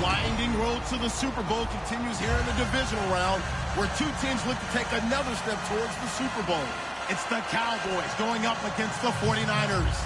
winding road to the Super Bowl continues here in the divisional round, where two teams look to take another step towards the Super Bowl. It's the Cowboys going up against the 49ers.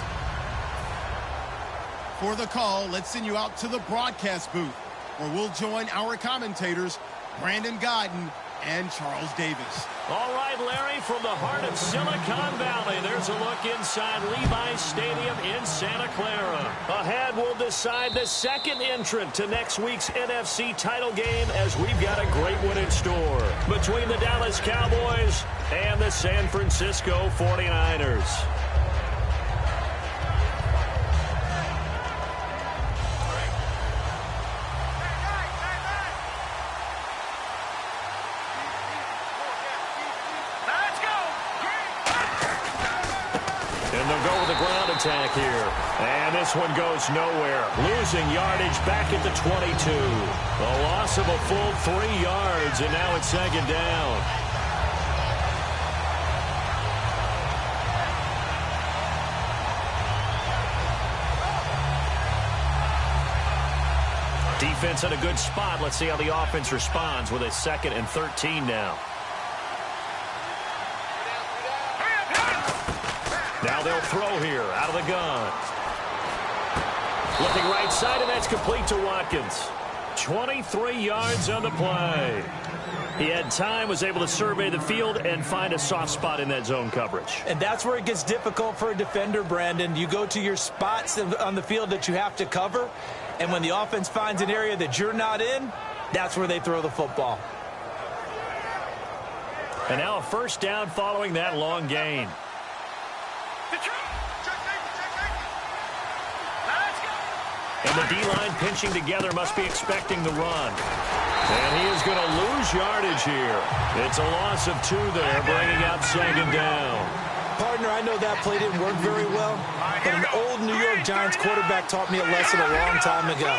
For the call, let's send you out to the broadcast booth, where we'll join our commentators, Brandon Godden and Charles Davis. All right, Larry, from the heart of Silicon Valley, there's a look inside Levi's Stadium in Santa Clara. Ahead, we'll decide the second entrant to next week's NFC title game, as we've got a great one in store between the Dallas Cowboys and the San Francisco 49ers. Attack here, and this one goes nowhere, losing yardage back at the 22. A loss of a full 3 yards, and now it's second down. Defense in a good spot. Let's see how the offense responds with a 2nd and 13 now. Now they'll throw here out of the gun. Looking right side, and that's complete to Watkins. 23 yards on the play. He had time, was able to survey the field and find a soft spot in that zone coverage. And that's where it gets difficult for a defender, Brandon. You go to your spots on the field that you have to cover, and when the offense finds an area that you're not in, that's where they throw the football. And now a first down following that long gain. And the D-line pinching together, must be expecting the run. And he is going to lose yardage here. It's a loss of 2 there, bringing out second down. Partner, I know that play didn't work very well, but an old New York Giants quarterback taught me a lesson a long time ago.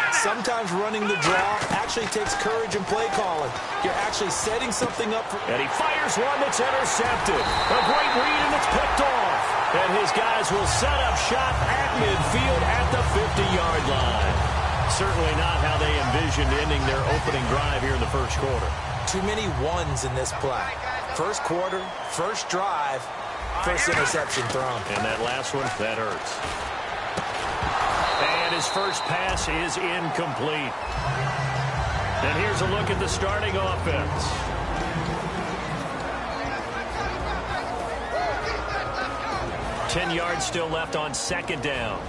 Sometimes running the draw actually takes courage and play calling. You're actually setting something up. And he fires one that's intercepted. A great read, and it's picked off. And his guys will set up shop at midfield at the 50-yard line. Certainly not how they envisioned ending their opening drive here in the first quarter. Too many ones in this play. First quarter, first drive, first interception thrown. And that last one, that hurts. And his first pass is incomplete. And here's a look at the starting offense. Ten yards still left on second down.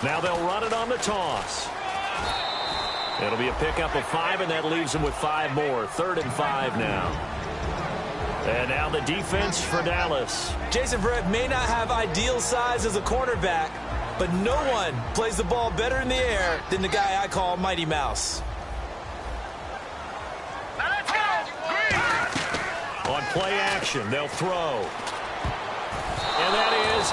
Now they'll run it on the toss. It'll be a pickup of 5, and that leaves them with 5 more. 3rd and 5 now. And now the defense for Dallas. Jason Verrett may not have ideal size as a cornerback, but no one plays the ball better in the air than the guy I call Mighty Mouse. On play action, they'll throw. And that is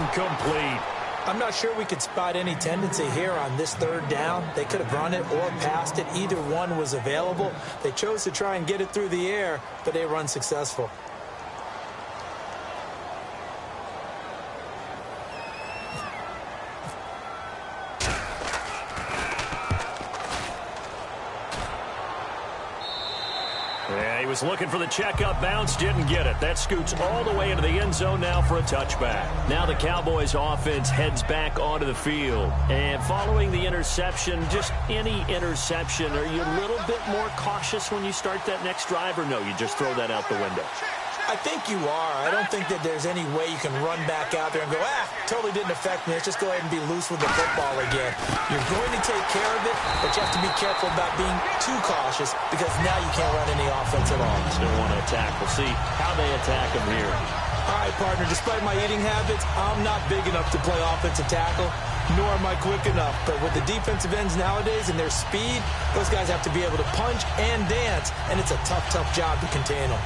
incomplete. I'm not sure we could spot any tendency here on this 3rd down. They could have run it or passed it. Either one was available. They chose to try and get it through the air, but they were unsuccessful. Yeah, he was looking for the checkup bounce, didn't get it. That scoots all the way into the end zone now for a touchback. Now the Cowboys offense heads back onto the field. And following the interception, just any interception, are you a little bit more cautious when you start that next drive, or no, you just throw that out the window? I think you are. I don't think that there's any way you can run back out there and go, totally didn't affect me. Let's just go ahead and be loose with the football again. You're going to take care of it, but you have to be careful about being too cautious, because now you can't run any offense at all. Still want to attack. We'll see how they attack him here. All right, partner, despite my eating habits, I'm not big enough to play offensive tackle, nor am I quick enough. But with the defensive ends nowadays and their speed, those guys have to be able to punch and dance, and it's a tough, tough job to contain them.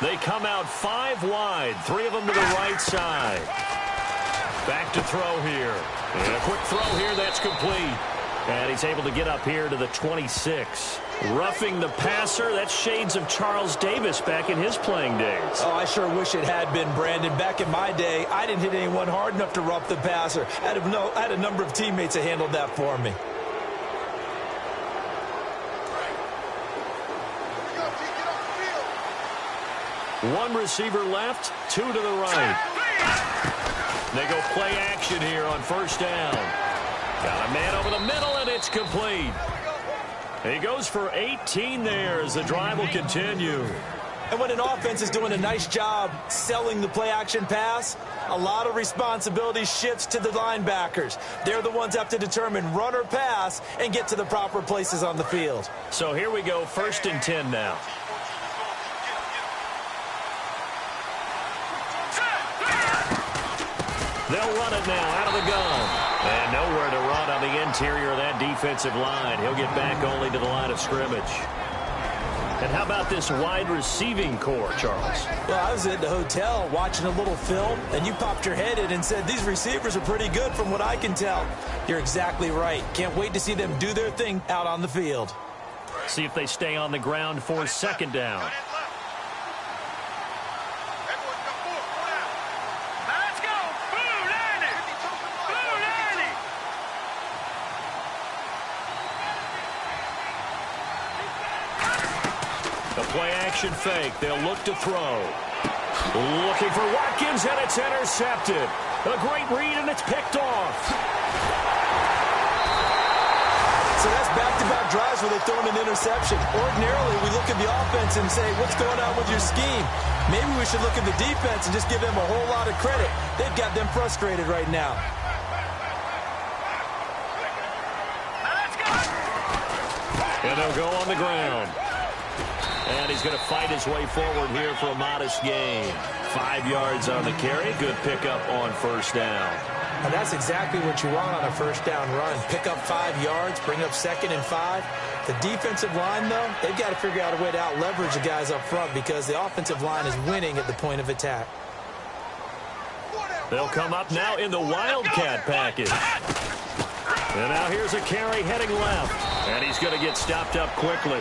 They come out 5 wide, 3 of them to the right side. Back to throw here. And a quick throw here, that's complete. And he's able to get up here to the 26. Roughing the passer, that's shades of Charles Davis back in his playing days. Oh, I sure wish it had been, Brandon. Back in my day, I didn't hit anyone hard enough to rough the passer. I had a number of teammates that handled that for me. One receiver left, two to the right. They go play action here on first down. Got a man over the middle, and it's complete. He goes for 18 there as the drive will continue. And when an offense is doing a nice job selling the play-action pass, a lot of responsibility shifts to the linebackers. They're the ones that have to determine run or pass and get to the proper places on the field. So here we go, 1st and 10 now. They'll run it now out of the gun. And nowhere to run on the interior of that defensive line. He'll get back only to the line of scrimmage. And how about this wide receiving core, Charles? Well, I was at the hotel watching a little film, and you popped your head in and said, these receivers are pretty good from what I can tell. You're exactly right. Can't wait to see them do their thing out on the field. See if they stay on the ground for 2nd down. The play-action fake. They'll look to throw. Looking for Watkins, and it's intercepted. A great read, and it's picked off. So that's back-to-back drives where they've thrown an interception. Ordinarily, we look at the offense and say, what's going on with your scheme? Maybe we should look at the defense and just give them a whole lot of credit. They've got them frustrated right now. And they'll go on the ground. And he's going to fight his way forward here for a modest gain. 5 yards on the carry. Good pickup on 1st down. And that's exactly what you want on a 1st down run. Pick up 5 yards, bring up 2nd and 5. The defensive line, though, they've got to figure out a way to out-leverage the guys up front because the offensive line is winning at the point of attack. They'll come up now in the Wildcat package. And now here's a carry heading left. And he's going to get stopped up quickly.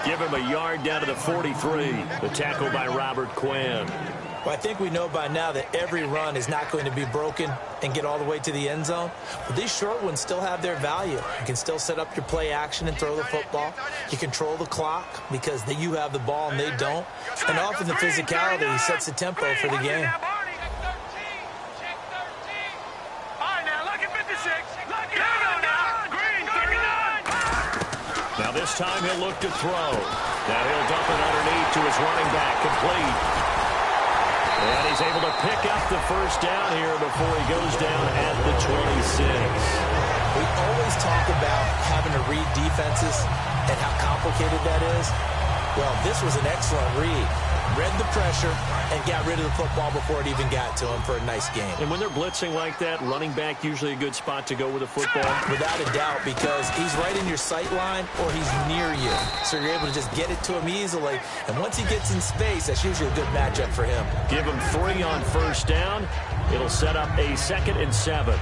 Give him a yard down to the 43. The tackle by Robert Quinn. Well, I think we know by now that every run is not going to be broken and get all the way to the end zone. But these short ones still have their value. You can still set up your play action and throw the football. You control the clock because you have the ball and they don't. And often the physicality sets the tempo for the game. Now this time he'll look to throw. Now he'll dump it underneath to his running back, complete. And he's able to pick up the 1st down here before he goes down at the 26. We always talk about having to read defenses and how complicated that is. Well, this was an excellent read. Read the pressure and got rid of the football before it even got to him for a nice game. And when they're blitzing like that, running back usually a good spot to go with the football? Without a doubt, because he's right in your sight line or he's near you. So you're able to just get it to him easily. And once he gets in space, that's usually a good matchup for him. Give him 3 on 1st down. It'll set up a 2nd and 7.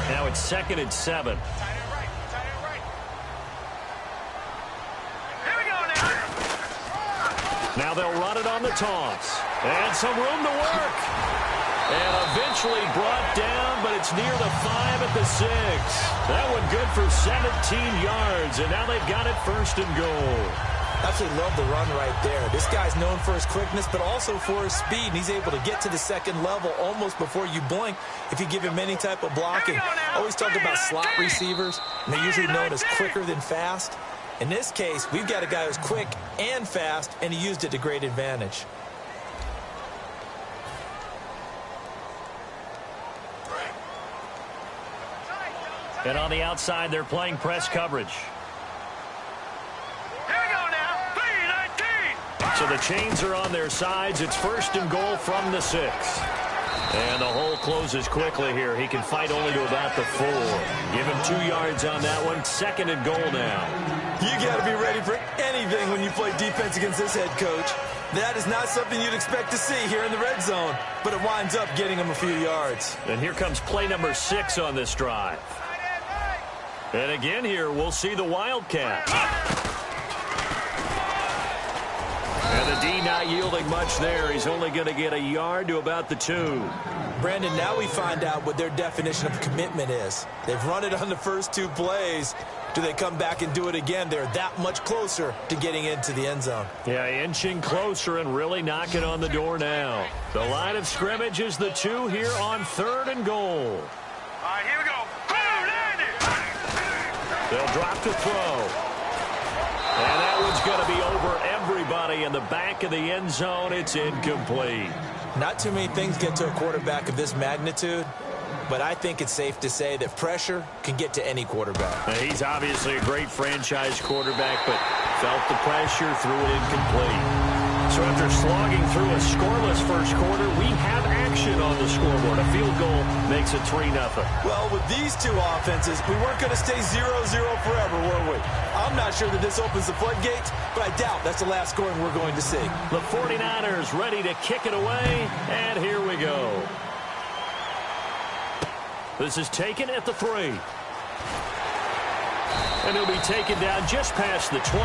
Now it's 2nd and 7. Now they'll run it on the toss. And some room to work. And eventually brought down, but it's near the 5 at the 6. That one good for 17 yards, and now they've got it 1st and goal. Absolutely love the run right there. This guy's known for his quickness, but also for his speed. And he's able to get to the 2nd level almost before you blink if you give him any type of blocking. Always talk about slot receivers, and they're usually known as quicker than fast. In this case, we've got a guy who's quick and fast, and he used it to great advantage. And on the outside, they're playing press coverage. So the chains are on their sides. It's 1st and goal from the 6. And the hole closes quickly here. He can fight only to about the 4. Give him 2 yards on that one. 2nd and goal now. You got to be ready for anything when you play defense against this head coach. That is not something you'd expect to see here in the red zone, but it winds up getting him a few yards. And here comes play number 6 on this drive. And again here, we'll see the Wildcat. And the D not yielding much there. He's only going to get a yard to about the 2. Brandon, now we find out what their definition of commitment is. They've run it on the first 2 plays. Do they come back and do it again? They're that much closer to getting into the end zone. Yeah, inching closer and really knocking on the door now. The line of scrimmage is the 2 here on 3rd and goal. All right, here we go. They'll drop to throw. And that one's going to be over everybody in the back of the end zone. It's incomplete. Not too many things get to a quarterback of this magnitude, but I think it's safe to say that pressure can get to any quarterback. Now, he's obviously a great franchise quarterback, but felt the pressure, threw it incomplete. So after slogging through a scoreless first quarter, we have action on the scoreboard. A field goal makes it 3-0. Well, with these 2 offenses, we weren't going to stay 0-0 forever, were we? I'm not sure that this opens the floodgates, but I doubt that's the last scoring we're going to see. The 49ers ready to kick it away, and here we go. This is taken at the 3. And he'll be taken down just past the 20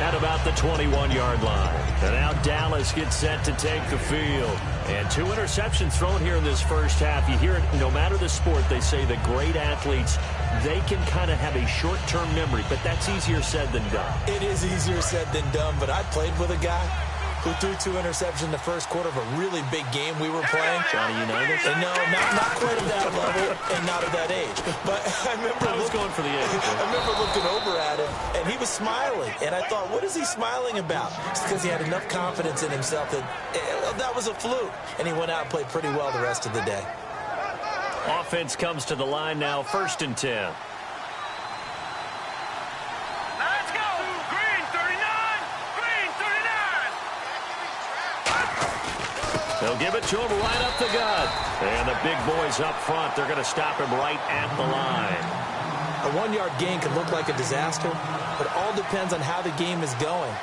at about the 21-yard line. And now Dallas gets set to take the field. And 2 interceptions thrown here in this first half. You hear it, no matter the sport, they say the great athletes, they can kind of have a short-term memory, but that's easier said than done. It is easier said than done, but I played with a guy who threw 2 interceptions in the first quarter of a really big game we were playing. Johnny Unitas? And no, not quite at that level and not at that age. But I was going for the age. I remember looking over at him, and he was smiling. And I thought, what is he smiling about? It's because he had enough confidence in himself that that was a fluke. And he went out and played pretty well the rest of the day. Offense comes to the line now, 1st and 10. They'll give it to him right up the gut. And the big boys up front, they're going to stop him right at the line. A 1-yard gain can look like a disaster, but it all depends on how the game is going.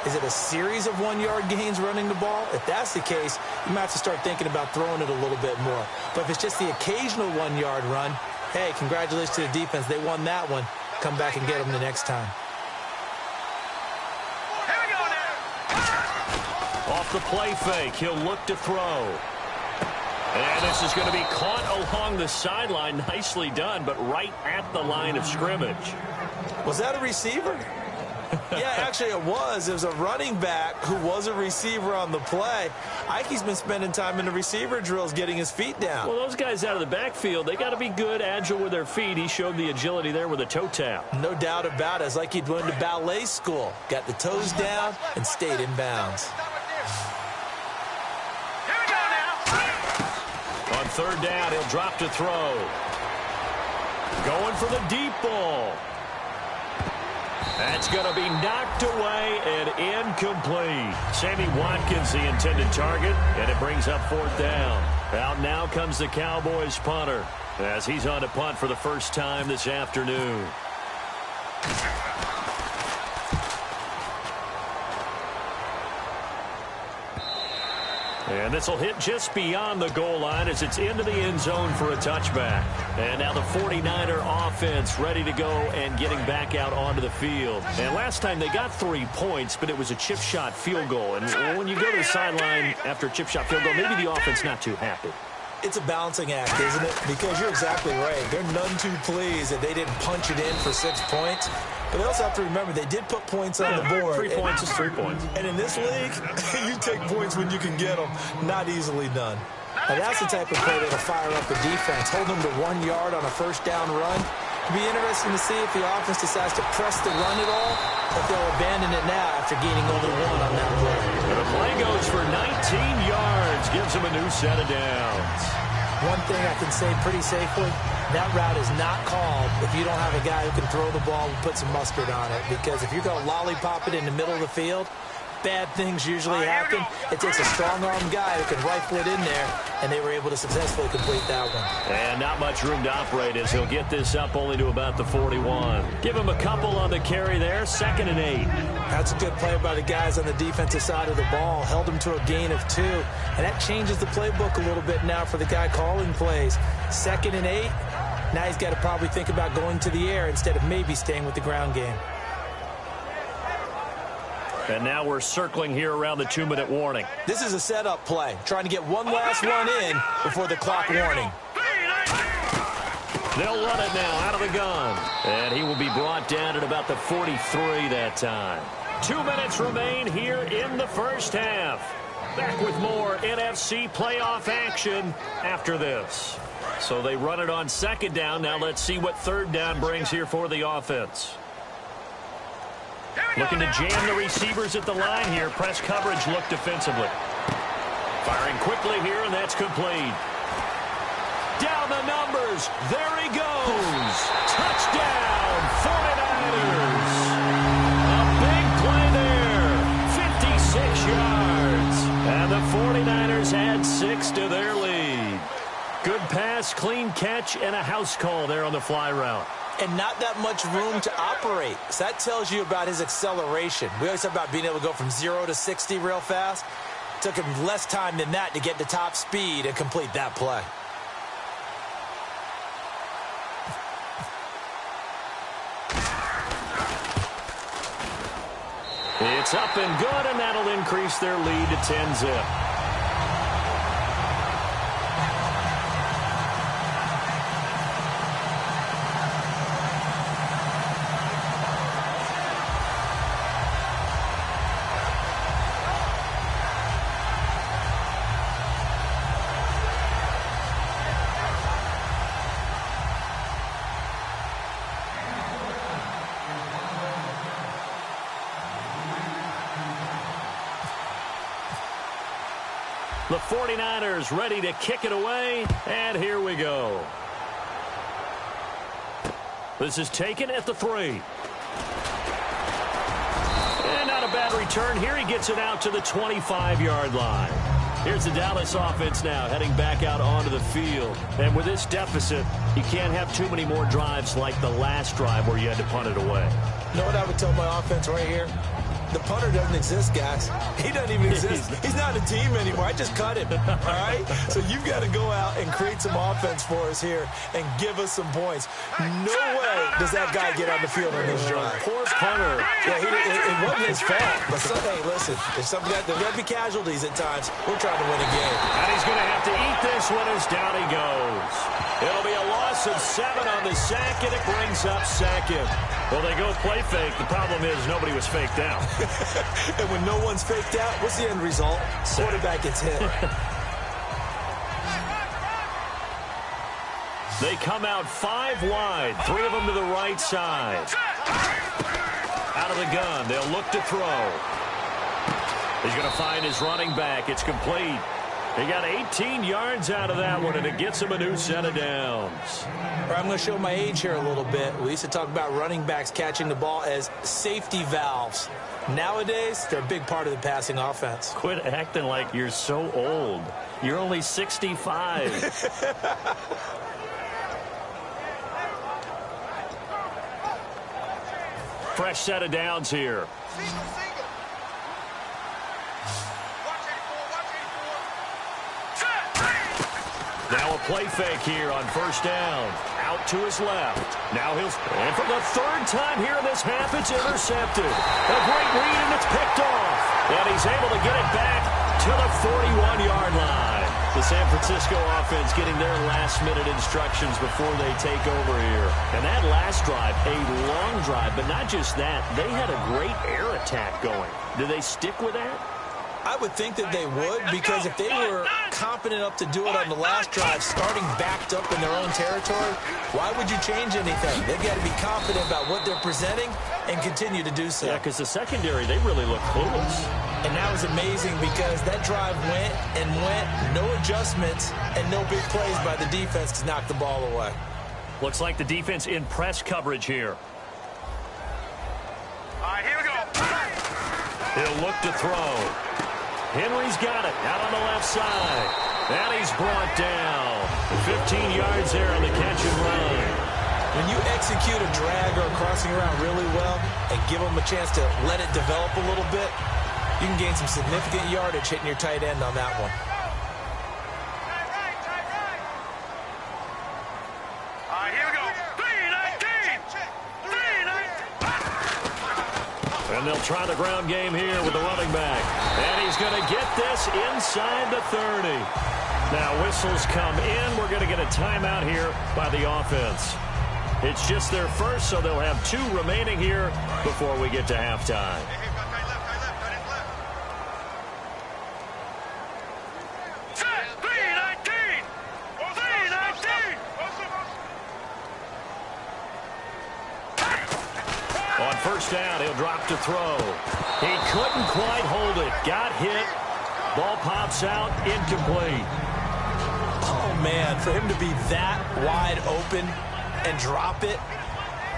Is it a series of 1-yard gains running the ball? If that's the case, you might have to start thinking about throwing it a little bit more. But if it's just the occasional 1-yard run, hey, congratulations to the defense. They won that one. Come back and get them the next time. Off the play fake, he'll look to throw. And this is going to be caught along the sideline. Nicely done, but right at the line of scrimmage. Was that a receiver? Yeah, actually it was. It was a running back who was a receiver on the play. Ike's been spending time in the receiver drills getting his feet down. Well, those guys out of the backfield, they got to be good, agile with their feet. He showed the agility there with a toe tap. No doubt about it. It's like he'd went to ballet school. Got the toes down and stayed in bounds. On 3rd down, he'll drop to throw. Going for the deep ball. That's going to be knocked away and incomplete. Sammy Watkins, the intended target, and it brings up 4th down. Out now comes the Cowboys punter as he's on to punt for the first time this afternoon. And this will hit just beyond the goal line as it's into the end zone for a touchback. And now the 49er offense ready to go and getting back out onto the field. And last time they got 3 points, but it was a chip shot field goal. And when you go to the sideline after a chip shot field goal, maybe the offense not too happy. It's a balancing act, isn't it? Because you're exactly right. They're none too pleased that they didn't punch it in for 6 points. But they also have to remember they did put points on the board. 3 points is 3 points. And in this league, you take points when you can get them. Not easily done. Now that's the type of play that'll fire up the defense. Hold them to 1 yard on a first down run. It'll be interesting to see if the offense decides to press the run at all, or if they'll abandon it now after gaining only 1 on that play. And the play goes for 19 yards. Gives them a new set of downs. One thing I can say pretty safely, that route is not called if you don't have a guy who can throw the ball and put some mustard on it. Because if you're going to lollipop it in the middle of the field, bad things usually happen. It takes a strong-armed guy who can rifle it in there, and they were able to successfully complete that one. And not much room to operate as he'll get this up only to about the 41. Give him a couple on the carry there, 2nd and 8. That's a good play by the guys on the defensive side of the ball. Held him to a gain of 2. And that changes the playbook a little bit now for the guy calling plays. 2nd and 8. Now he's got to probably think about going to the air instead of maybe staying with the ground game. And now we're circling here around the 2-minute warning. This is a setup play, trying to get one last one in before the clock warning. They'll run it now out of the gun. And he will be brought down at about the 43 that time. 2 minutes remain here in the first half. Back with more NFC playoff action after this. So they run it on second down. Now let's see what third down brings here for the offense. Looking to jam the receivers at the line here. Press coverage look defensively. Firing quickly here, and that's complete. Down the numbers. There he goes. Touchdown, 49ers. A big play there. 56 yards. And the 49ers add 6 to their lead. Good pass, clean catch, and a house call there on the fly route. And not that much room to operate. So that tells you about his acceleration. We always talk about being able to go from 0 to 60 real fast. It took him less time than that to get to top speed and complete that play. It's up and good, and that'll increase their lead to 10-zip. The 49ers ready to kick it away, and here we go. This is taken at the 3. And not a bad return here. He gets it out to the 25-yard line. Here's the Dallas offense now heading back out onto the field. And with this deficit, you can't have too many more drives like the last drive where you had to punt it away. You know what I would tell my offense right here? The punter doesn't exist, guys. He doesn't even exist. He's not a team anymore. I just cut him, all right? So you've got to go out and create some offense for us here and give us some points. No way does that guy get on the field on this drive. Poor punter. Yeah, it wasn't his fault. But hey, listen, there's going to be casualties at times. We're trying to win a game. And he's going to have to eat this one as down he goes. It'll be a loss of 7 on the sack, and it brings up second. Well, they go play fake. The problem is nobody was faked out. And when no one's faked out, what's the end result? Quarterback gets hit. They come out 5 wide, 3 of them to the right side. Out of the gun, they'll look to throw. He's going to find his running back. It's complete. He got 18 yards out of that one, and it gets him a new set of downs. I'm going to show my age here a little bit. We used to talk about running backs catching the ball as safety valves. Nowadays, they're a big part of the passing offense. Quit acting like you're so old. You're only 65. Fresh set of downs here. Now a play fake here on first down. Out to his left. Now he'll... And for the 3rd time here in this half, it's intercepted. A great read, and it's picked off. And he's able to get it back to the 41-yard line. The San Francisco offense getting their last-minute instructions before they take over here. And that last drive, a long drive, but not just that. They had a great air attack going. Do they stick with that? I would think that they would, because if they were competent enough to do it on the last drive, starting backed up in their own territory, why would you change anything? They've got to be confident about what they're presenting and continue to do so. Yeah, because the secondary, they really look clueless. And that was amazing because that drive went and went, no adjustments, and no big plays by the defense to knock the ball away. Looks like the defense in press coverage here. All right, here we go. He'll look to throw. Henry's got it out on the left side. And he's brought down. 15 yards there on the catch and run. When you execute a drag or a crossing route really well and give them a chance to let it develop a little bit, you can gain some significant yardage hitting your tight end on that one. All right, here we And they'll try the ground game here with the running back. And he's going to get this inside the 30. Now whistles come in. We're going to get a timeout here by the offense. It's just their first, so they'll have 2 remaining here before we get to halftime. On first down, he'll drop to throw. He couldn't quite hold it. Got hit. Ball pops out, incomplete. Oh, man, for him to be that wide open and drop it.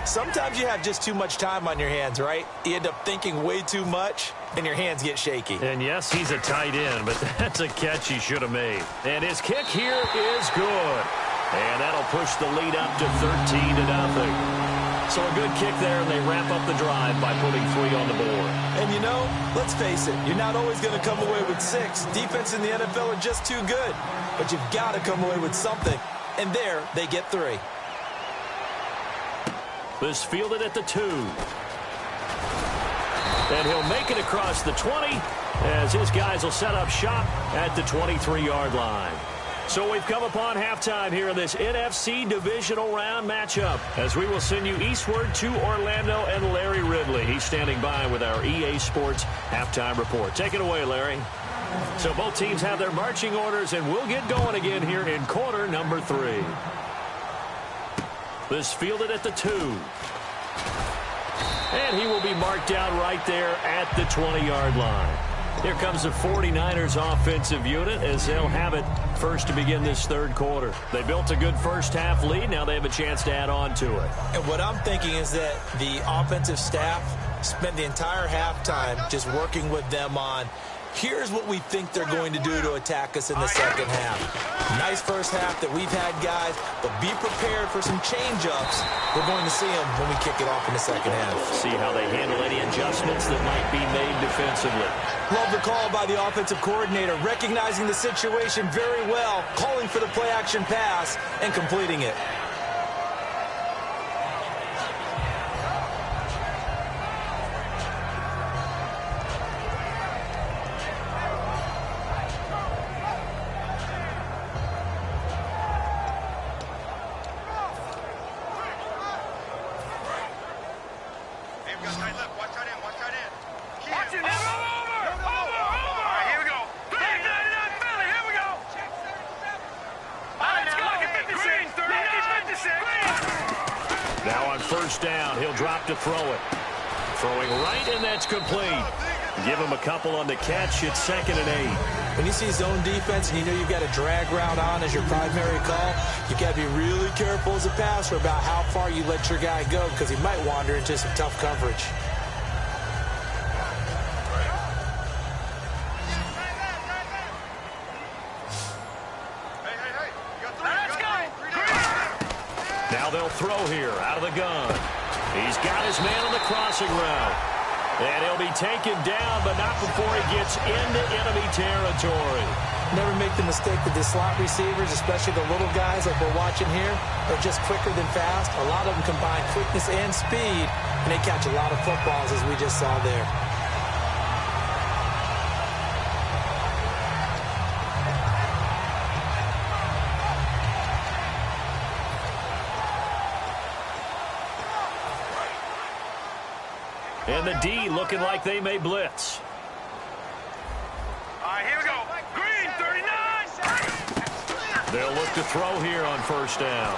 Sometimes you have just too much time on your hands, right? You end up thinking way too much, and your hands get shaky. And yes, he's a tight end, but that's a catch he should have made. And his kick here is good. And that'll push the lead up to 13-0. So a good kick there, and they wrap up the drive by putting 3 on the board. And you know, let's face it, you're not always going to come away with 6. Defense in the NFL are just too good. But you've got to come away with something. And there, they get 3. This fielded at the 2. And he'll make it across the 20 as his guys will set up shop at the 23-yard line. So we've come upon halftime here in this NFC divisional round matchup as we will send you eastward to Orlando and Larry Ridley. He's standing by with our EA Sports halftime report. Take it away, Larry. So both teams have their marching orders, and we'll get going again here in quarter number 3. This fielded at the 2. And he will be marked down right there at the 20-yard line. Here comes the 49ers offensive unit as they'll have it first to begin this third quarter. They built a good first-half lead. Now they have a chance to add on to it. And what I'm thinking is that the offensive staff spent the entire halftime just working with them on, here's what we think they're going to do to attack us in the second half. Nice first half that we've had, guys, but be prepared for some change-ups. We're going to see them when we kick it off in the second half. See how they handle any adjustments that might be made defensively. Love the call by the offensive coordinator, recognizing the situation very well, calling for the play-action pass, and completing it. Down, he'll drop to throw it. Throwing right, and that's complete. Give him a couple on the catch. It's 2nd and 8. When you see zone defense and you know you've got a drag route on as your primary call, you've got to be really careful as a passer about how far you let your guy go because he might wander into some tough coverage. Now they'll throw here out of the gun. He's got his man on the crossing route. And he'll be taken down, but not before he gets into enemy territory. Never make the mistake that the slot receivers, especially the little guys like we're watching here, are just quicker than fast. A lot of them combine quickness and speed, and they catch a lot of footballs, as we just saw there. And the D looking like they may blitz. All right, here we go. Green, 39. They'll look to throw here on first down.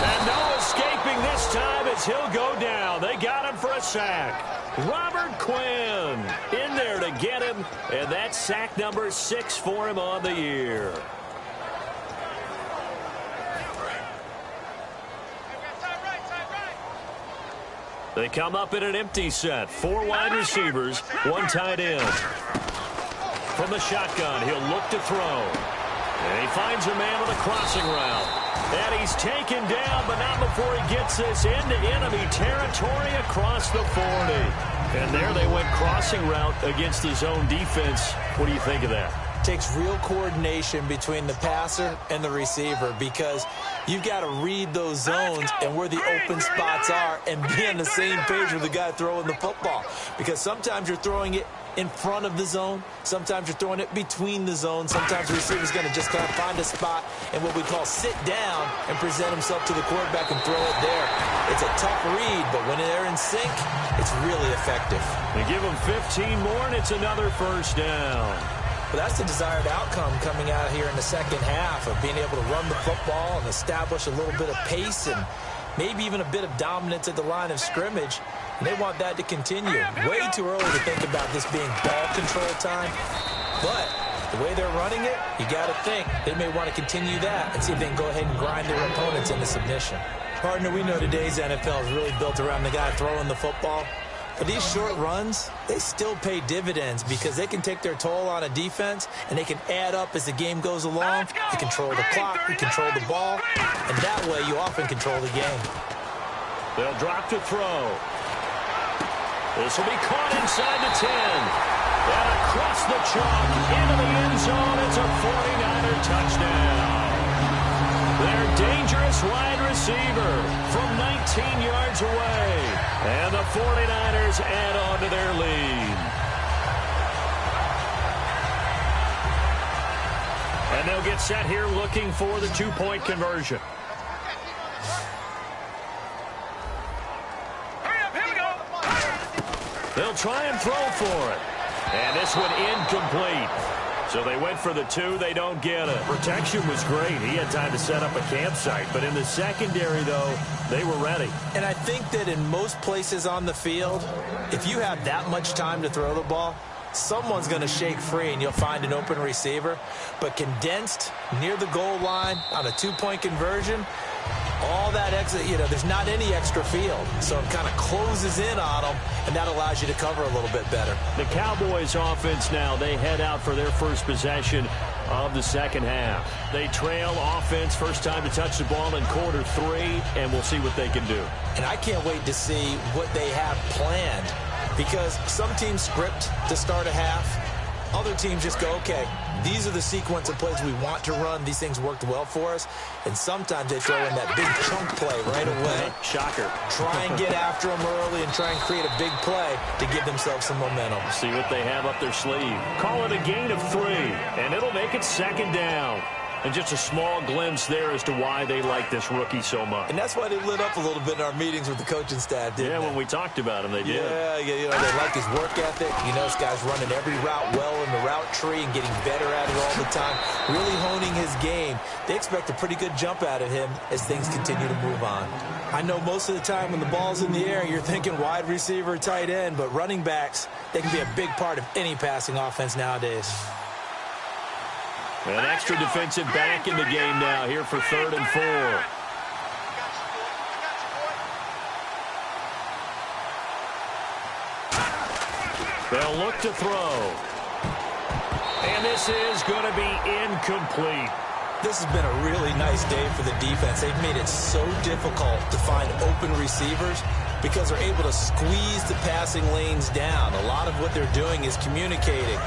And no escaping this time as he'll go down. They got him for a sack. Robert Quinn in there to get him. And that's sack number 6 for him on the year. They come up in an empty set. 4 wide receivers, 1 tight end. From the shotgun, he'll look to throw. And he finds a man on the crossing route. And he's taken down, but not before he gets this into enemy territory across the 40. And there they went crossing route against the zone defense. What do you think of that? takes real coordination between the passer and the receiver because you've got to read those zones and where the open spots are and be on the same page with the guy throwing the football. Because sometimes you're throwing it in front of the zone. Sometimes you're throwing it between the zones. Sometimes the receiver's going to just kind of find a spot and what we call sit down and present himself to the quarterback and throw it there. It's a tough read, but when they're in sync, it's really effective. They give them 15 more, and it's another first down. Well, that's the desired outcome coming out here in the second half of being able to run the football and establish a little bit of pace and maybe even a bit of dominance at the line of scrimmage. And they want that to continue. Way too early to think about this being ball control time. But the way they're running it, you got to think they may want to continue that and see if they can go ahead and grind their opponents into submission. Partner, we know today's NFL is really built around the guy throwing the football. But these short runs, they still pay dividends because they can take their toll on a defense and they can add up as the game goes along. You control the clock, you control the ball, and that way you often control the game. They'll drop to throw. This will be caught inside the 10. And across the chalk into the end zone. It's a 49er touchdown. Their dangerous wide receiver from 19 yards away. And the 49ers add on to their lead. And they'll get set here looking for the two-point conversion. They'll try and throw for it. And this one incomplete. So they went for the two. They don't get it. Protection was great. He had time to set up a campsite. But in the secondary, though, they were ready. And I think that in most places on the field, if you have that much time to throw the ball, someone's going to shake free and you'll find an open receiver. But condensed near the goal line on a two-point conversion, all that extra, there's not any extra field. So it kind of closes in on them, and that allows you to cover a little bit better. The Cowboys offense now, they head out for their first possession of the second half. They trail offense, first time to touch the ball in quarter 3, and we'll see what they can do. And I can't wait to see what they have planned because some teams script to start a half. Other teams just go, okay, these are the sequence of plays we want to run. These things worked well for us. And sometimes they throw in that big chunk play right away. Shocker. Try and get after them early and try and create a big play to give themselves some momentum. See what they have up their sleeve. Call it a gain of 3, and it'll make it second down. And just a small glimpse there as to why they like this rookie so much. And that's why they lit up a little bit in our meetings with the coaching staff, didn't they? When we talked about him, they did. Yeah, they like his work ethic. This guy's running every route well in the route tree and getting better at it all the time, really honing his game. They expect a pretty good jump out of him as things continue to move on. I know most of the time when the ball's in the air, you're thinking wide receiver, tight end, but running backs, they can be a big part of any passing offense nowadays. An extra defensive back in the game now here for 3rd and 4. They'll look to throw. And this is going to be incomplete. This has been a really nice day for the defense. They've made it so difficult to find open receivers because they're able to squeeze the passing lanes down. A lot of what they're doing is communicating.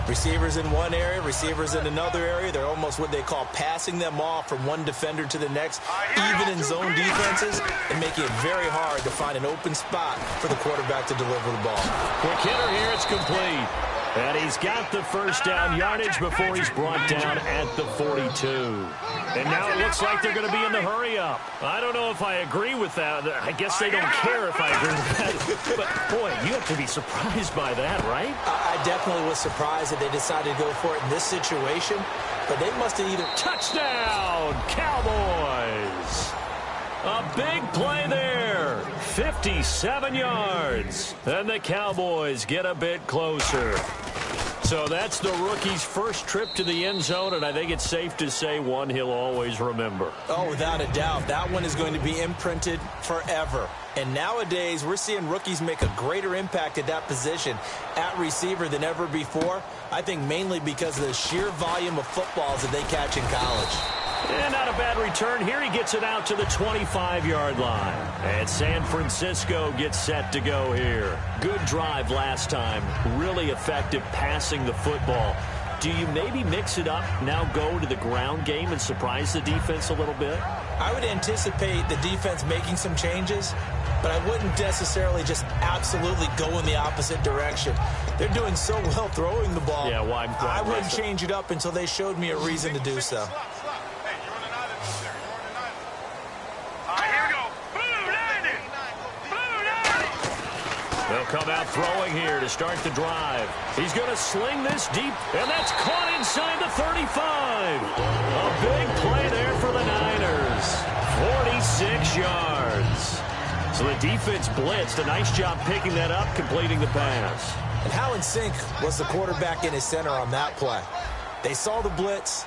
Receivers in one area, receivers in another area. They're almost what they call passing them off from one defender to the next, even in zone defenses, and making it very hard to find an open spot for the quarterback to deliver the ball. Quick hitter here, it's complete. And he's got the first down yardage before he's brought down at the 42. And now it looks like they're going to be in the hurry-up. I don't know if I agree with that. I guess they don't care if I agree with that. But, boy, you have to be surprised by that, right? I definitely was surprised that they decided to go for it in this situation. But they must have either... Touchdown, Cowboys! A big play there. 57 yards. And the Cowboys get a bit closer. So that's the rookie's first trip to the end zone, and I think it's safe to say one he'll always remember. Oh, without a doubt. That one is going to be imprinted forever. And nowadays, we're seeing rookies make a greater impact at that position at receiver than ever before. I think mainly because of the sheer volume of footballs that they catch in college. And not a bad return here. He gets it out to the 25-yard line. And San Francisco gets set to go here. Good drive last time. Really effective passing the football. do you maybe mix it up, now go to the ground game and surprise the defense a little bit? I would anticipate the defense making some changes, but I wouldn't necessarily just absolutely go in the opposite direction. They're doing so well throwing the ball. Yeah, I wouldn't change it up until they showed me a reason to do so. They'll come out throwing here to start the drive. He's going to sling this deep, and that's caught inside the 35. A big play there for the Niners. 46 yards. So the defense blitzed. A nice job picking that up, completing the pass. And how in sync was the quarterback in his center on that play? They saw the blitz,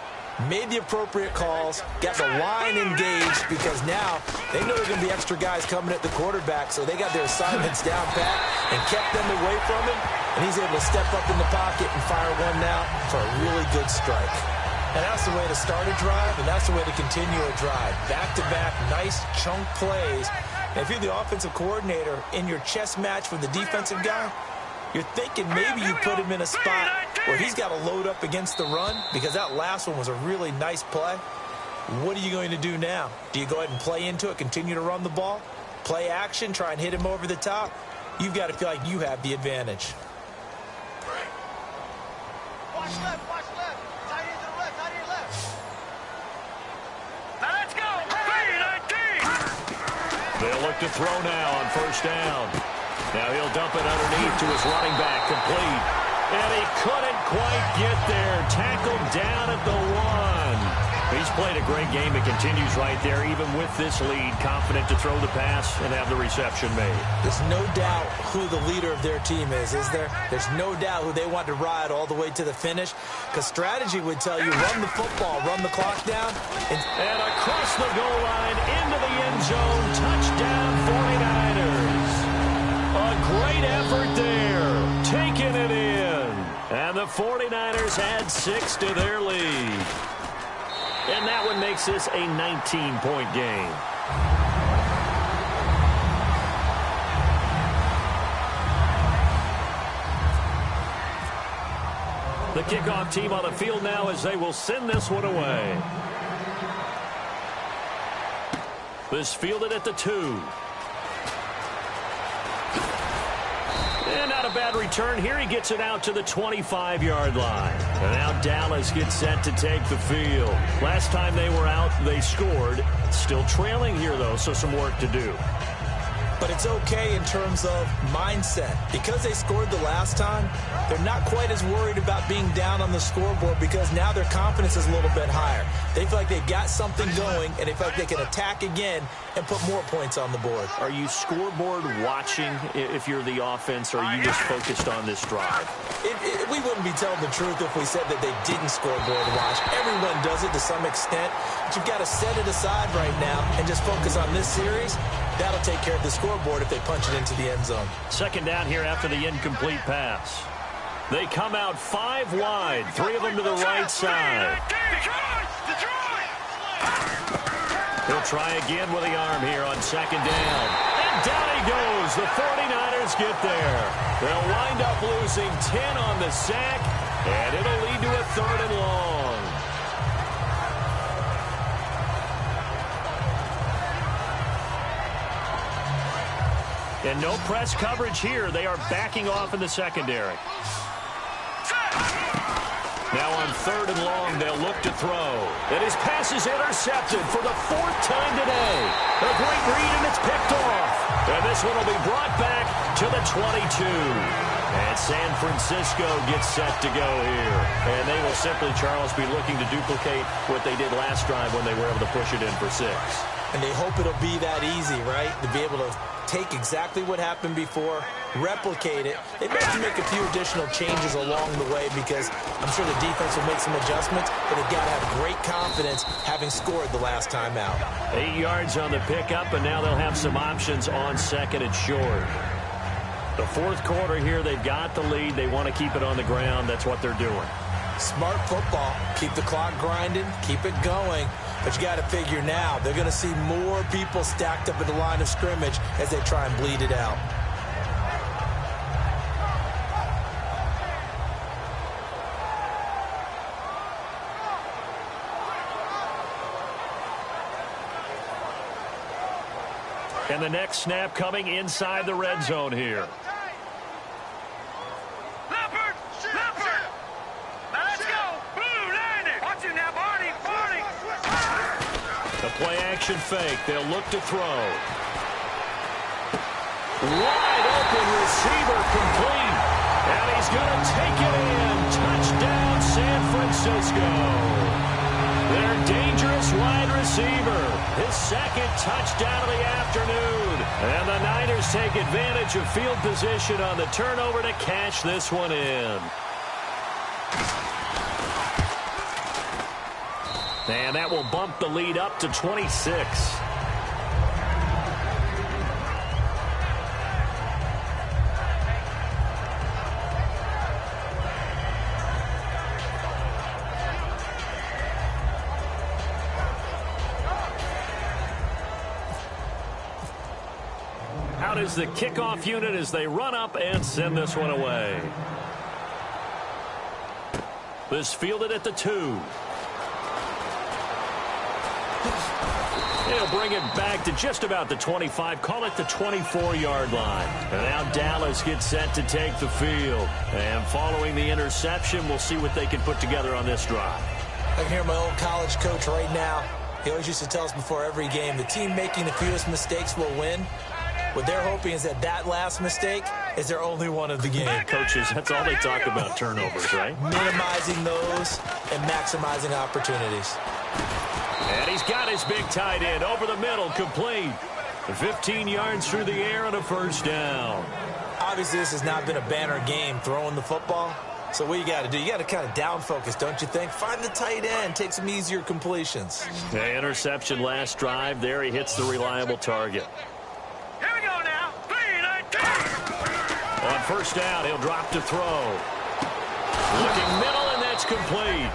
made the appropriate calls, got the line engaged, because now they know there are going to be extra guys coming at the quarterback, so they got their assignments down pat and kept them away from him, and he's able to step up in the pocket and fire one now for a really good strike. And that's the way to start a drive, and that's the way to continue a drive. Back-to-back, nice chunk plays. And if you're the offensive coordinator in your chess match with the defensive guy, you're thinking maybe you put him in a spot where he's got to load up against the run, because that last one was a really nice play. What are you going to do now? Do you go ahead and play into it, continue to run the ball, play action, try and hit him over the top? You've got to feel like you have the advantage. Watch left, watch left. Tight end to the left, tight end left. Now let's go. 3-19. They'll look to throw now on first down. Now he'll dump it underneath to his running back, complete. And he couldn't quite get there. Tackled down at the 1. He's played a great game. It continues right there, even with this lead. Confident to throw the pass and have the reception made. There's no doubt who the leader of their team is there? There's no doubt who they want to ride all the way to the finish, because strategy would tell you run the football, run the clock down. And across the goal line, into the end zone, touchdown 49ers. A great effort there, taking it in. And the 49ers add 6 to their lead. And that one makes this a 19-point game. The kickoff team on the field now as they will send this one away. This fielded at the 2. And not a bad return here. He gets it out to the 25-yard line. And now Dallas gets set to take the field. Last time they were out, they scored. Still trailing here, though, so some work to do. But it's okay in terms of mindset. Because they scored the last time, they're not quite as worried about being down on the scoreboard, because now their confidence is a little bit higher. They feel like they've got something going, and they feel like they can attack again and put more points on the board. Are you scoreboard watching if you're the offense, or are you just focused on this drive? We wouldn't be telling the truth if we said that they didn't scoreboard watch. Everyone does it to some extent, but you've got to set it aside right now and just focus on this series. That'll take care of the scoreboard if they punch it into the end zone. Second down here after the incomplete pass. They come out 5 wide, 3 of them to the right side. He'll try again with the arm here on second down. And down he goes. The 49ers get there. They'll wind up losing 10 on the sack, and it'll lead to a 3rd and long. And no press coverage here. They are backing off in the secondary. Now on 3rd and long, they'll look to throw. And his pass is intercepted for the 4th time today. A great read, and it's picked off. And this one will be brought back to the 22. And San Francisco gets set to go here. And they will simply, Charles, be looking to duplicate what they did last drive when they were able to push it in for 6. And they hope it'll be that easy, right? To be able to take exactly what happened before, replicate it. They may have to make a few additional changes along the way, because I'm sure the defense will make some adjustments, but they've got to have great confidence having scored the last time out. 8 yards on the pickup, and now they'll have some options on 2nd and short. The 4th quarter here, they've got the lead. They want to keep it on the ground. That's what they're doing. Smart football. Keep the clock grinding. Keep it going. But you got to figure now, they're going to see more people stacked up at the line of scrimmage as they try and bleed it out. And the next snap coming inside the red zone here. The play action fake. They'll look to throw. Wide open receiver complete. And he's going to take it in. Touchdown San Francisco. Their dangerous wide receiver. His second touchdown of the afternoon. And the Niners take advantage of field position on the turnover to cash this one in. And that will bump the lead up to 26. Out is the kickoff unit as they run up and send this one away. This fielded at the 2. They'll bring it back to just about the 25, call it the 24-yard line. And now Dallas gets set to take the field. And following the interception, we'll see what they can put together on this drive. I can hear my old college coach right now. He always used to tell us before every game, the team making the fewest mistakes will win. What they're hoping is that that last mistake is their only one of the game. Coaches, that's all they talk about, turnovers, right? Minimizing those and maximizing opportunities. And he's got his big tight end over the middle, complete. 15 yards through the air and a first down. Obviously, this has not been a banner game throwing the football. So what you got to do, you got to kind of down focus, don't you think? Find the tight end, take some easier completions. The interception last drive. There he hits the reliable target. Here we go now. 3-19. On first down, he'll drop to throw. Looking middle, and that's complete.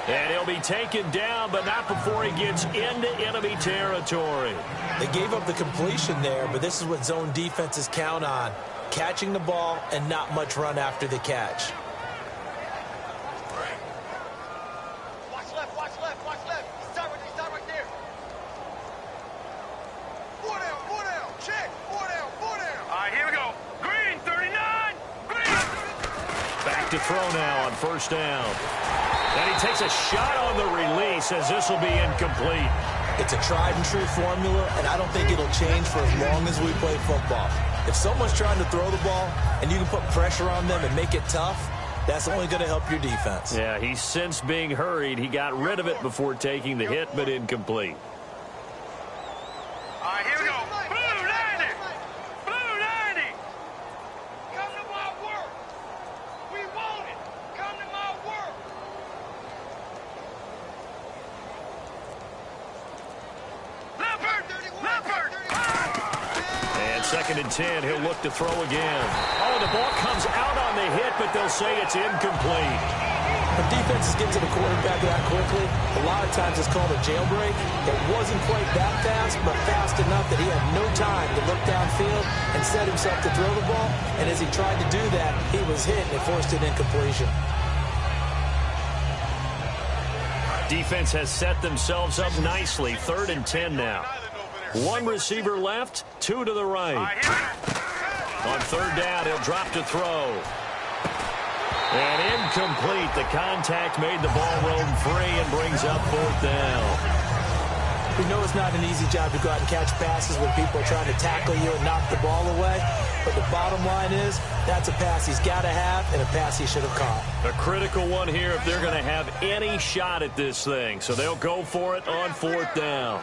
And he'll be taken down, but not before he gets into enemy territory. They gave up the completion there, but this is what zone defenses count on. Catching the ball and not much run after the catch. Watch left, watch left, watch left. Stop right there. 4 down, check. 4 down. All right, here we go. Green, 39, green. Back to throw now on first down. And he takes a shot on the release as this will be incomplete. It's a tried and true formula, and I don't think it'll change for as long as we play football. If someone's trying to throw the ball and you can put pressure on them and make it tough, that's only going to help your defense. Yeah, he's since being hurried. He got rid of it before taking the hit, but incomplete. All right, here we go. Blue 90. Blue 90. Come to my work. We want it. Come to my work. Leopard. And 2nd and 10, he'll look to throw again. Oh, the ball comes out on the hit, but they'll say it's incomplete. When defenses get to the quarterback that quickly, a lot of times it's called a jailbreak. It wasn't quite that fast, but fast enough that he had no time to look downfield and set himself to throw the ball. And as he tried to do that, he was hit and it forced an incompletion. Defense has set themselves up nicely. 3rd and 10 now. 1 receiver left, 2 to the right. On 3rd down, he'll drop to throw. And incomplete. The contact made the ball roam free and brings up 4th down. We know it's not an easy job to go out and catch passes when people are trying to tackle you and knock the ball away. But the bottom line is, that's a pass he's got to have and a pass he should have caught. A critical one here if they're going to have any shot at this thing. So they'll go for it on 4th down.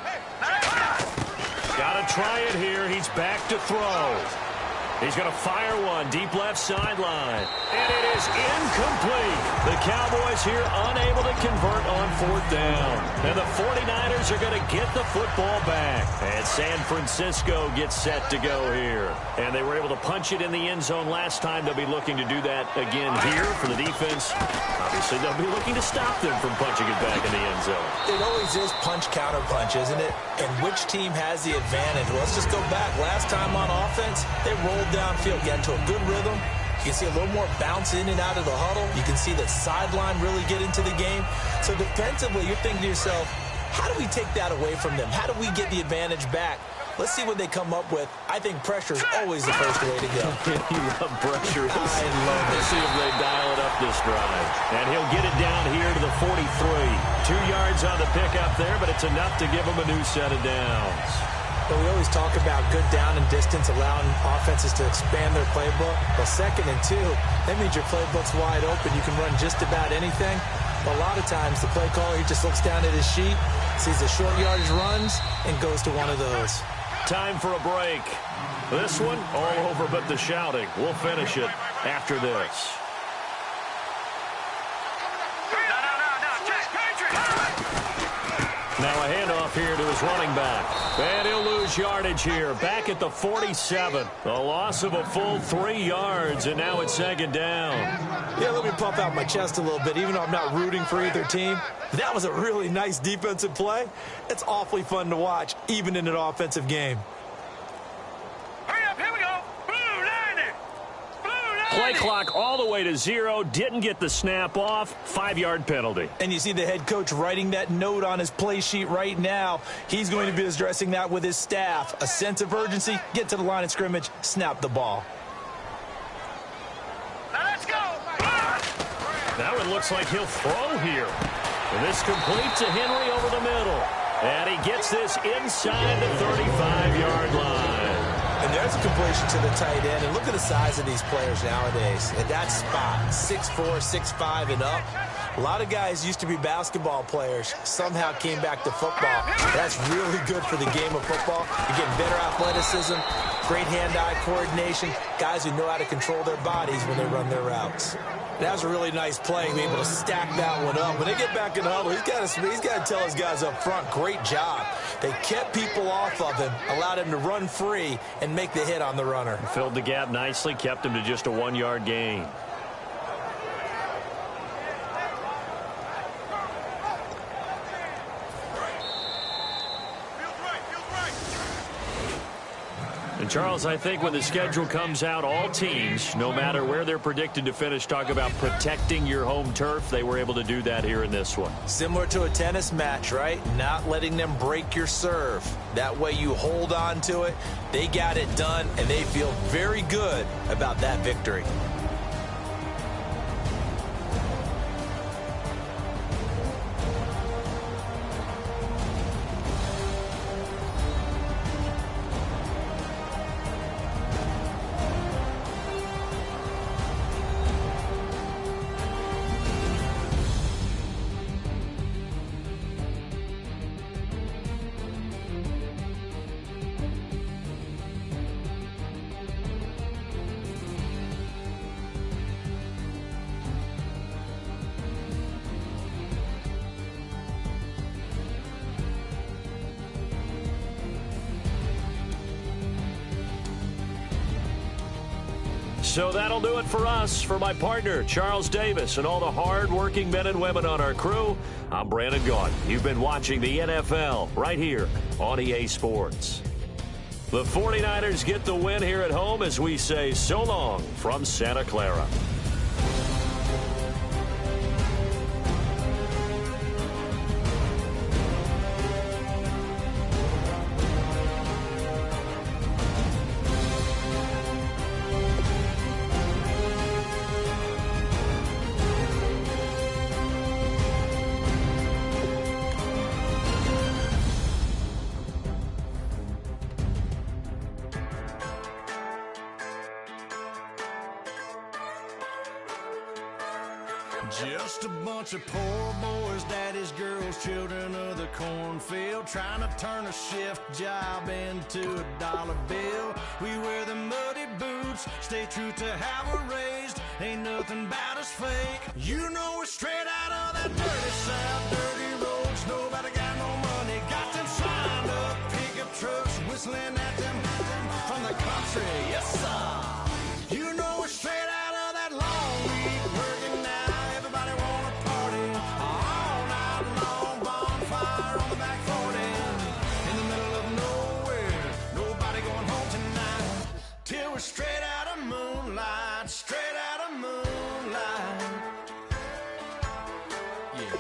Got to try it here. He's back to throw. He's going to fire one deep left sideline. And it is incomplete. The Cowboys here unable to convert on 4th down. And the 49ers are going to get the football back. And San Francisco gets set to go here. And they were able to punch it in the end zone last time. They'll be looking to do that again here for the defense. Obviously, they'll be looking to stop them from punching it back in the end zone. It always is punch-counter-punch, isn't it? And which team has the advantage? Well, let's just go back. Last time on offense, they rolled downfield, get into a good rhythm. You can see a little more bounce in and out of the huddle. You can see the sideline really get into the game. So defensively, you're thinking to yourself, how do we take that away from them? How do we get the advantage back? Let's see what they come up with. I think pressure is always the first way to go. You love pressure. I love it. Let's see if they dial it up this drive. And he'll get it down here to the 43. 2 yards on the pickup there, but it's enough to give him a new set of downs. But we always talk about good down and distance, allowing offenses to expand their playbook. Well, 2nd and 2, that means your playbook's wide open. You can run just about anything. But a lot of times, the play caller, he just looks down at his sheet, sees the short yardage runs, and goes to one of those. Time for a break. This one, all over but the shouting. We'll finish it after this. Now a handoff here to his running back. And he'll lose yardage here. Back at the 47. A loss of a full 3 yards, and now it's 2nd down. Yeah, let me puff out my chest a little bit, even though I'm not rooting for either team. That was a really nice defensive play. It's awfully fun to watch, even in an offensive game. Hurry up, here we go. Blue 90. Blue 90. Play clock all the way to 0. Didn't get the snap off. 5-yard penalty. And you see the head coach writing that note on his play sheet right now. He's going to be addressing that with his staff. A sense of urgency, get to the line of scrimmage, snap the ball. Now let's go. Now it looks like he'll throw here. And this complete to Henry over the middle. And he gets this inside the 35-yard line. And there's a completion to the tight end. And look at the size of these players nowadays. At that spot, 6'4", 6'5", and up. A lot of guys used to be basketball players, somehow came back to football. That's really good for the game of football. You're getting better athleticism, great hand-eye coordination, guys who know how to control their bodies when they run their routes. That was a really nice play, being able to stack that one up. When they get back in the huddle, he's got to tell his guys up front, great job. They kept people off of him, allowed him to run free and make the hit on the runner. Filled the gap nicely, kept him to just a 1-yard gain. And Charles, I think when the schedule comes out, all teams, no matter where they're predicted to finish, talk about protecting your home turf. They were able to do that here in this one. Similar to a tennis match, right? Not letting them break your serve. That way you hold on to it. They got it done, and they feel very good about that victory. So that'll do it for us. For my partner, Charles Davis, and all the hard-working men and women on our crew, I'm Brandon Gaudin. You've been watching the NFL right here on EA Sports. The 49ers get the win here at home as we say so long from Santa Clara. Just a bunch of poor boys, daddy's girls, children of the cornfield, trying to turn a shift job into a dollar bill. We wear the muddy boots, stay true to how we're raised. Ain't nothing about us fake. You know we're straight out of that dirty south, dirty roads. Nobody got no money, got them signed up pickup trucks, whistling at them from the country. Yes, sir. You know we're straight out of that long week, working now. Everybody wanna party all night long, bonfire on the back 40, in the middle of nowhere. Nobody going home tonight till we're straight out of moonlight, straight out of moonlight. Yeah.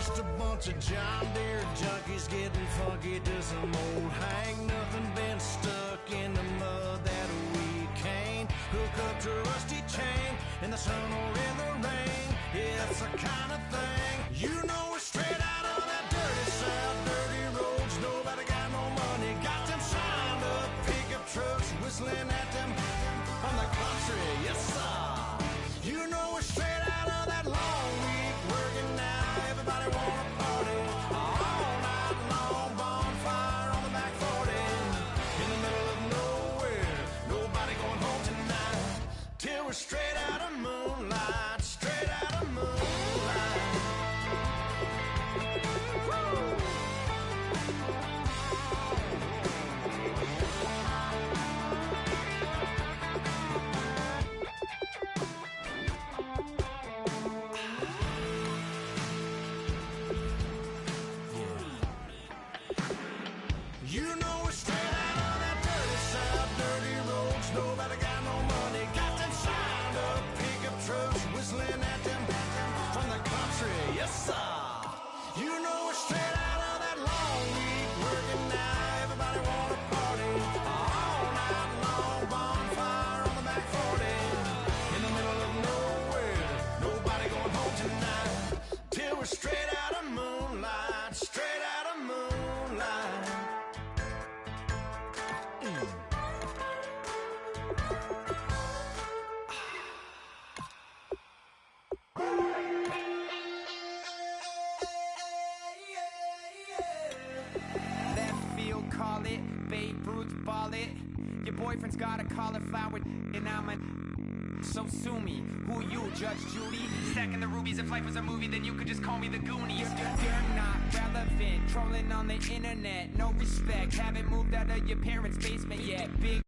just a bunch of John Deere junkies getting funky to some old hang. Nothing been stuck in the mud that we can't hook up to a rusty chain in the sun or in the rain. Yeah, it's the kind of thing, you know, we're straight out of that dirty south, dirty roads. Nobody got no money, got them signed up pickup trucks whistling at them on the country. Yes, sir. You know, we're straight out of that long week working now. Everybody wanna party all night long. Bonfire on the back 40 in the middle of nowhere. Nobody going home tonight till we're straight out of moonlight. Straight out of moonlight. You know we're straight out of that dirty south, dirty roads. Nobody got no money, got them signed up pickup trucks whistling at them from the country. Yes, sir. You know we're straight out of that long week working now. Everybody wanna party all night long. Bonfire on the back 40 in the middle of nowhere. Nobody going home tonight till we're straight out of moonlight. Straight out of moonlight. Left field, call it. Babe Ruth, ball it. Your boyfriend's got a cauliflower, and I'm a. So sue me. Who you, Judge Judy? Stacking the rubies. If life was a movie, then you could just call me the Goonies. You're not relevant. Trolling on the internet. No respect. Haven't moved out of your parents' basement yet. Big.